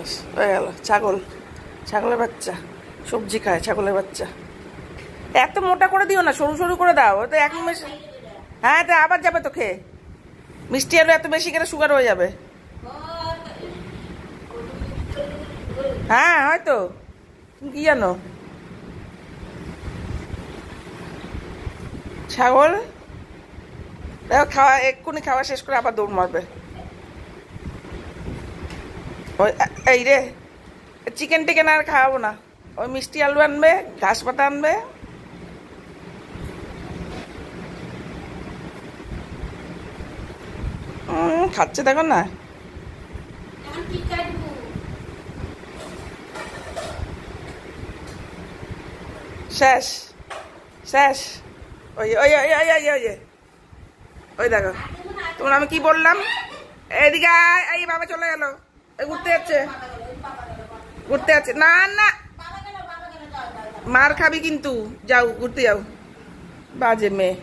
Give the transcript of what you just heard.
ব্যাস হয়ে গেল। ছাগল, ছাগলের বাচ্চা সবজি খায়, ছাগলের বাচ্চা। এত মোটা করে দিও না, সরু সরু করে দাও। তো এক নিমেষ, হ্যাঁ তো আবার যাবে তো খেয়ে। মিষ্টি আলু এত বেশি করে সুগার হয়ে যাবে। হ্যাঁ হয়তো, তুমি কি জানো। ছাগল দেখো খাওয়া, এক্ষুনি খাওয়া শেষ করে আবার দৌড় মারবে। ওই এই রে, চিকেন টিকেন আর খাওয়াবো না। ওই মিষ্টি আলু আনবে, ঘাস পাতা আনবে। খাচ্ছে দেখো না। শেষ শেষ। ওই ওই ওই ওই ওই ওই ওই দেখো, তোমার আমি কি বললাম। এদিকে আয়, এই বাবা চলে গেল, ঘুরতে যাচ্ছে, ঘুরতে যাচ্ছে। না না, মার খাবি কিন্তু, যাও ঘুরতে যাও, বাজে মেয়ে।